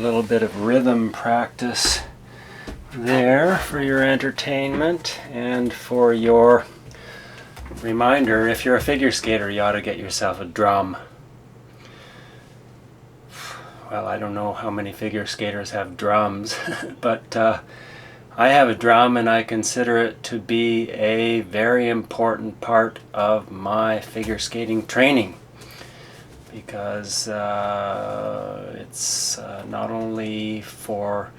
little bit of rhythm practice there for your entertainment and for your reminder. If you're a figure skater, you ought to get yourself a drum. Well, I don't know how many figure skaters have drums, but I have a drum and I consider it to be a very important part of my figure skating training, because it's not only for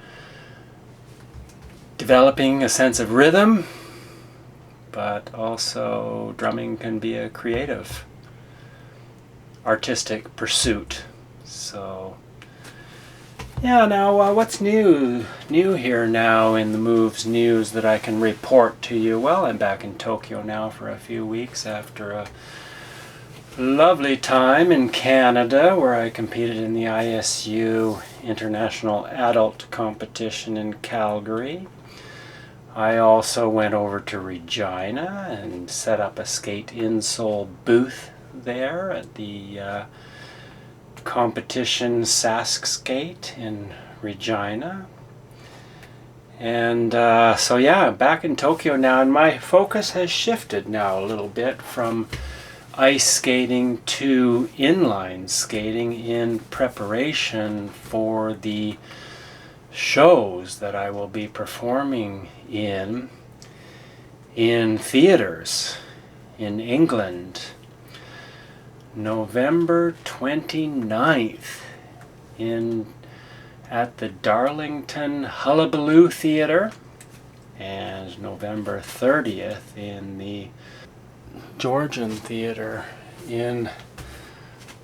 developing a sense of rhythm, but also drumming can be a creative, artistic pursuit. So yeah, now what's new here now in the Moves news that I can report to you? Well, I'm back in Tokyo now for a few weeks after a lovely time in Canada where I competed in the ISU International Adult Competition in Calgary. I also went over to Regina and set up a skate insole booth there at the competition Sask Skate in Regina. And so yeah, back in Tokyo now, and my focus has shifted now a little bit from ice skating to inline skating in preparation for the shows that I will be performing in theaters in England. November 29th at the Darlington Hullabaloo Theatre, and November 30th in the Georgian Theatre in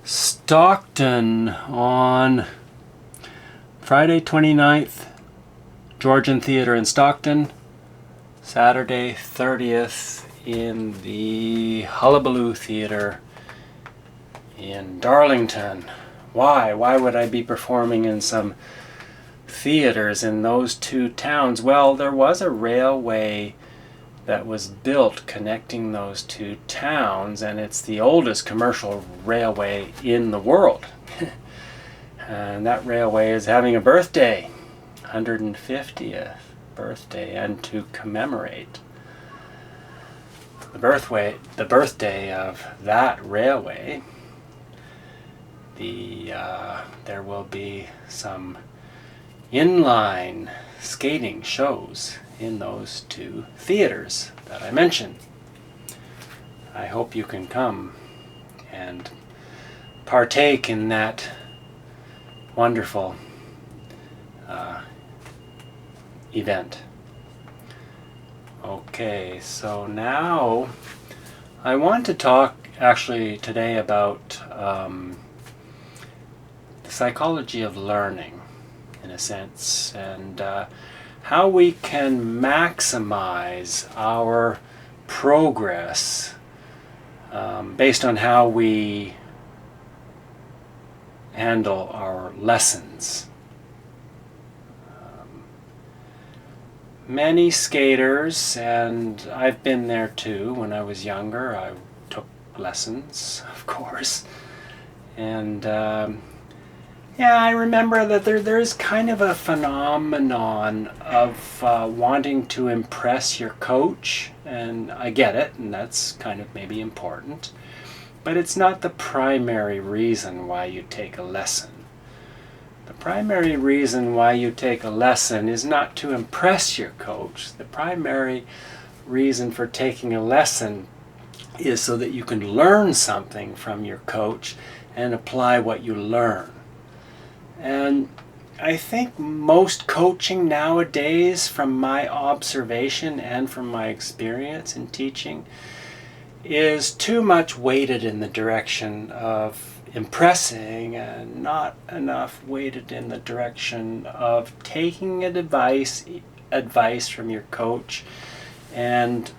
Stockton. On Friday 29th, Georgian Theatre in Stockton. Saturday 30th in the Hullabaloo Theatre in Darlington. Why would I be performing in some theaters in those two towns? Well, there was a railway that was built connecting those two towns, and it's the oldest commercial railway in the world. And that railway is having a birthday, 150th birthday, and to commemorate the birthday of that railway, there will be some inline skating shows in those two theaters that I mentioned. I hope you can come and partake in that wonderful event. Okay, so now I want to talk actually today about the psychology of learning, in a sense, and how we can maximize our progress based on how we handle our lessons. Many skaters, and I've been there too when I was younger, I took lessons, of course, and yeah, I remember that there's kind of a phenomenon of wanting to impress your coach, and I get it, and that's kind of maybe important, but it's not the primary reason why you take a lesson. The primary reason why you take a lesson is not to impress your coach. The primary reason for taking a lesson is so that you can learn something from your coach and apply what you learn. And I think most coaching nowadays, from my observation and from my experience in teaching, is too much weighted in the direction of impressing and not enough weighted in the direction of taking advice from your coach and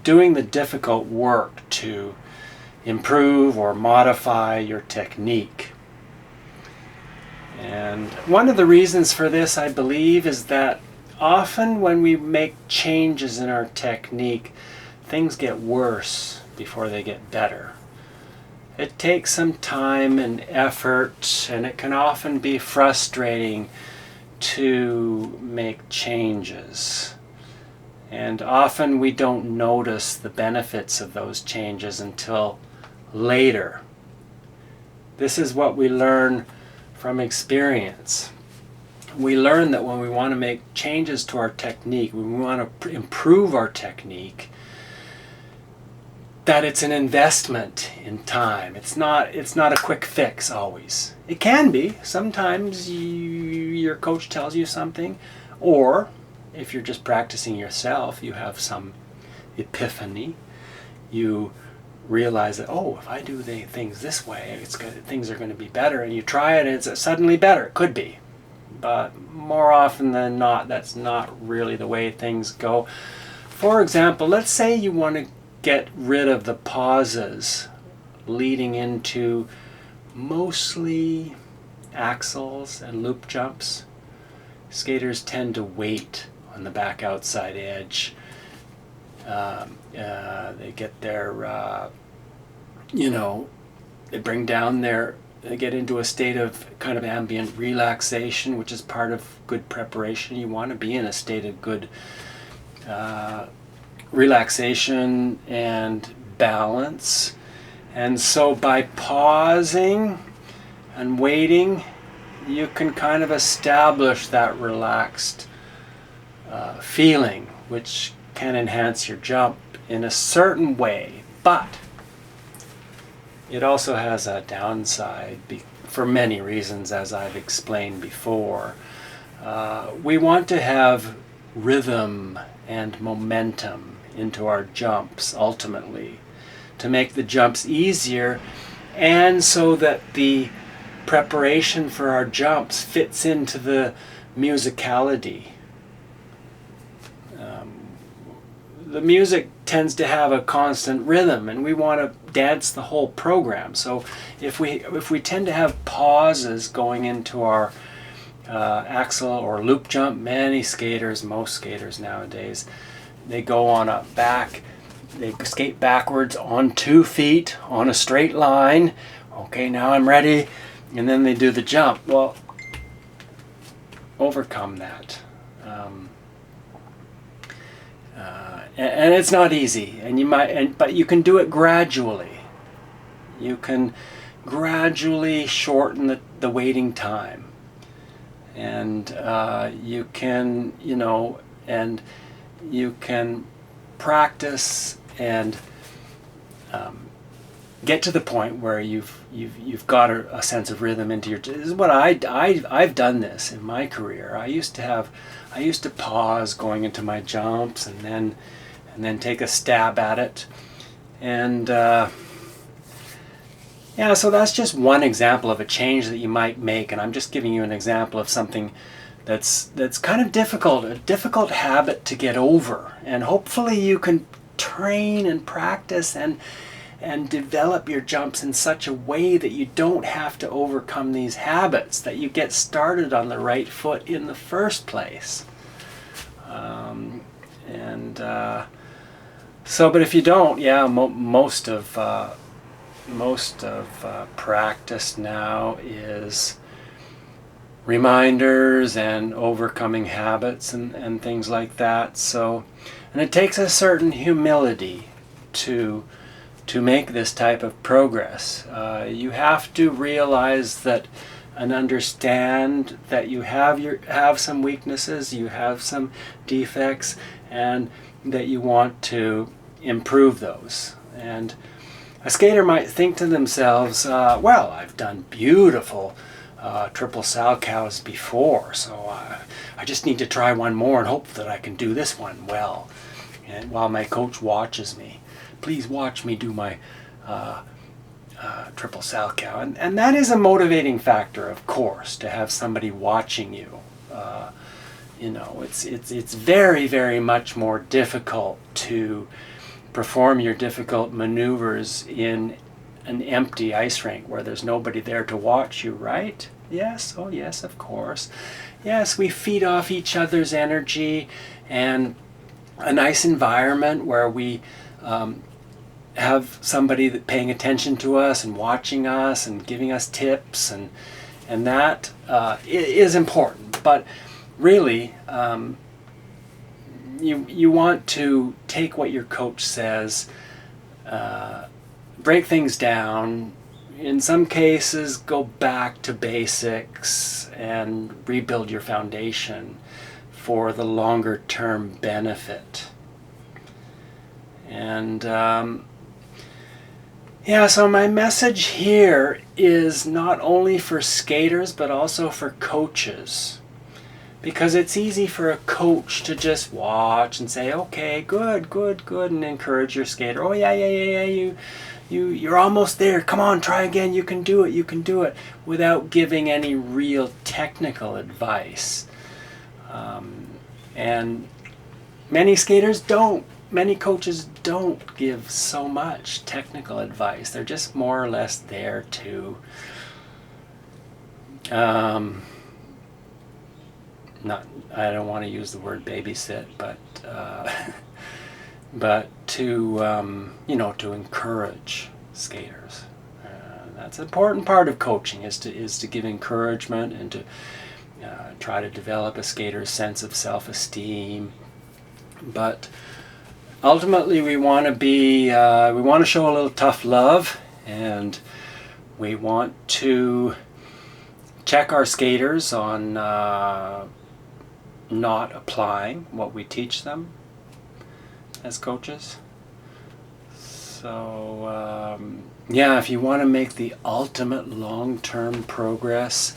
doing the difficult work to improve or modify your technique. And one of the reasons for this, I believe, is that often when we make changes in our technique, things get worse before they get better. it takes some time and effort, and it can often be frustrating to make changes. And often we don't notice the benefits of those changes until later. This is what we learn from experience. We learn that when we want to make changes to our technique, when we want to improve our technique, that it's an investment in time. It's not a quick fix always. It can be. Sometimes your coach tells you something, or if you're just practicing yourself, you have some epiphany. You realize that, oh, if I do things this way, things are going to be better, and you try it and it's suddenly better. It could be. But more often than not, that's not really the way things go. For example, let's say you want to get rid of the pauses leading into mostly axels and loop jumps. Skaters tend to wait on the back outside edge. They get their, they get into a state of kind of ambient relaxation, which is part of good preparation. You want to be in a state of good relaxation and balance. And so by pausing and waiting, you can kind of establish that relaxed feeling, which can enhance your jump in a certain way. But it also has a downside for many reasons, as I've explained before. We want to have rhythm and momentum into our jumps ultimately to make the jumps easier, and so that the preparation for our jumps fits into the musicality. The music tends to have a constant rhythm, and we want to dance the whole program. So if we tend to have pauses going into our axel or loop jump, most skaters nowadays, they go on a back, they skate backwards on 2 feet on a straight line. Okay, now I'm ready. And then they do the jump. Well, overcome that. And it's not easy, but you can do it gradually. You can gradually shorten the waiting time, and you can practice and get to the point where you've got a sense of rhythm into your. This is what I've done this in my career. I used to pause going into my jumps and then take a stab at it, and so that's just one example of a change that you might make, and I'm just giving you an example of something that's kind of difficult, a difficult habit to get over, and hopefully you can train and practice and develop your jumps in such a way that you don't have to overcome these habits, that you get started on the right foot in the first place. But if you don't, most of practice now is reminders and overcoming habits and things like that. So, and it takes a certain humility to make this type of progress. You have to realize that and understand that you have some weaknesses, you have some defects, and that you want to improve those. And a skater might think to themselves, well, I've done beautiful triple Salchows before, so I just need to try one more and hope that I can do this one well. And while my coach watches me, please watch me do my triple Salchow. And that is a motivating factor, of course, to have somebody watching you. It's very, very much more difficult to perform your difficult maneuvers in an empty ice rink where there's nobody there to watch you, right? Yes, oh yes, of course. Yes, we feed off each other's energy, and a nice environment where we have somebody that paying attention to us and watching us and giving us tips, and that is important. But really, you want to take what your coach says, break things down. In some cases, go back to basics and rebuild your foundation for the longer term benefit. And so my message here is not only for skaters but also for coaches. Because it's easy for a coach to just watch and say, okay, good, and encourage your skater. Oh, yeah, you're almost there. Come on, try again. You can do it, without giving any real technical advice. And many skaters don't. Many coaches don't give so much technical advice. They're just more or less there to I don't want to use the word babysit, but to to encourage skaters. That's an important part of coaching, is to give encouragement and to try to develop a skater's sense of self-esteem. But ultimately, we want to show a little tough love, and we want to check our skaters on not applying what we teach them as coaches. So if you want to make the ultimate long-term progress,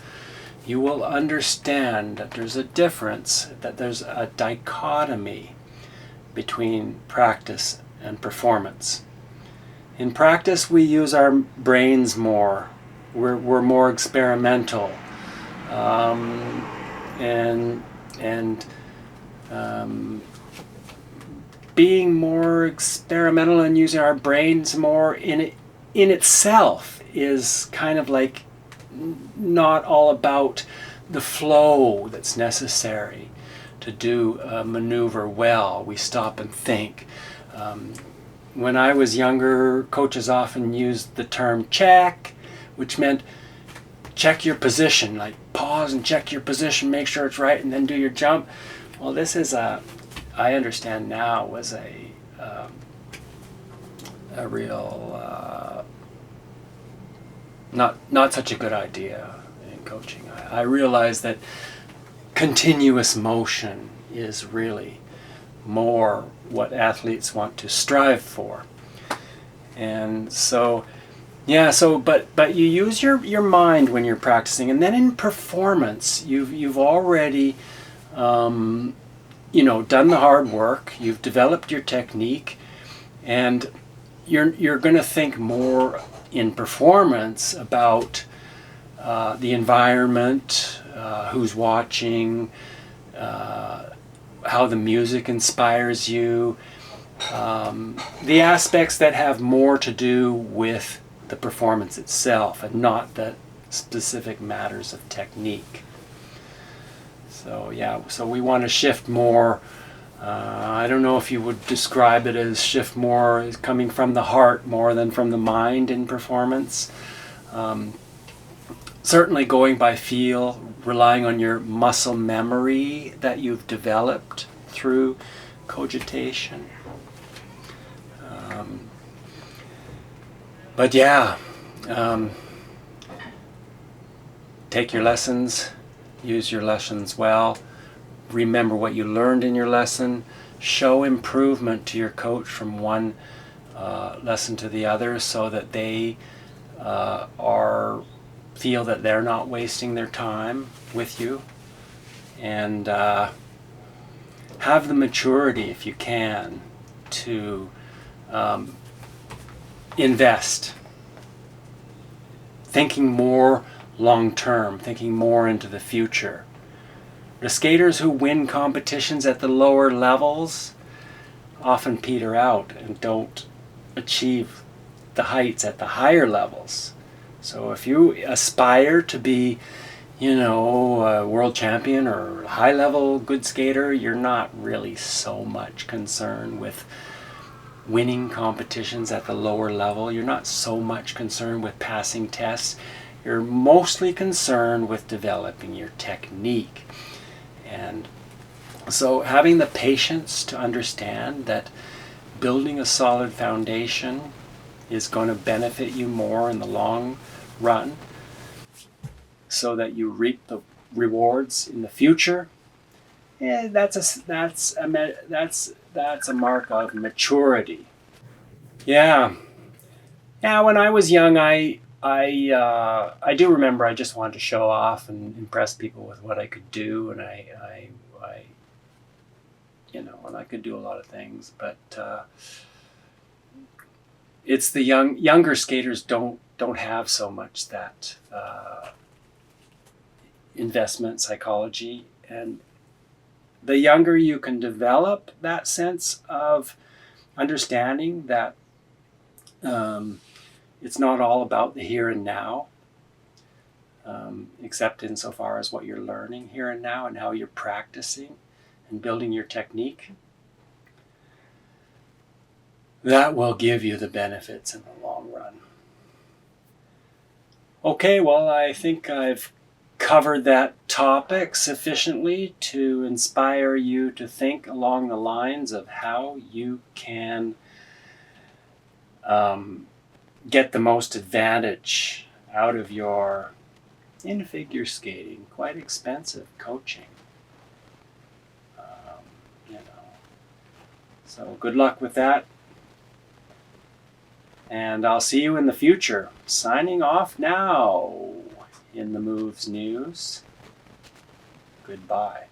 you will understand that there's a difference, that there's a dichotomy between practice and performance. In practice, we use our brains more. We're more experimental, and being more experimental and using our brains more in itself is kind of like not all about the flow that's necessary to do a maneuver well. We stop and think. When I was younger, coaches often used the term check, which meant check your position, like pause and check your position, make sure it's right, and then do your jump. Well, this is I understand now, was a real not such a good idea in coaching. I realized that continuous motion is really more what athletes want to strive for. And so but you use your mind when you're practicing, and then in performance you've already done the hard work, you've developed your technique, and you're going to think more in performance about the environment, who's watching, how the music inspires you, the aspects that have more to do with the performance itself and not the specific matters of technique. So we want to shift more. I don't know if you would describe it as shift more as coming from the heart more than from the mind in performance. Certainly going by feel, relying on your muscle memory that you've developed through cogitation. Take your lessons, use your lessons well, remember what you learned in your lesson, show improvement to your coach from one lesson to the other, so that they feel that they're not wasting their time with you, and have the maturity, if you can, to invest, thinking more long term, thinking more into the future. The skaters who win competitions at the lower levels often peter out and don't achieve the heights at the higher levels. So if you aspire to be, a world champion or high level good skater, you're not really so much concerned with winning competitions at the lower level. You're not so much concerned with passing tests. You're mostly concerned with developing your technique. And so having the patience to understand that building a solid foundation is going to benefit you more in the long run, so that you reap the rewards in the future. That's a mark of maturity. Yeah, yeah. When I was young, I do remember I just wanted to show off and impress people with what I could do, and I and I could do a lot of things. But it's the younger skaters don't have so much that investment psychology, and the younger you can develop that sense of understanding that it's not all about the here and now, except insofar as what you're learning here and now and how you're practicing and building your technique, that will give you the benefits in the long run. Okay, well, I think I've covered that topic sufficiently to inspire you to think along the lines of how you can get the most advantage out of your, in figure skating, quite expensive coaching. So good luck with that. And I'll see you in the future. Signing off now in the Moves News. Goodbye.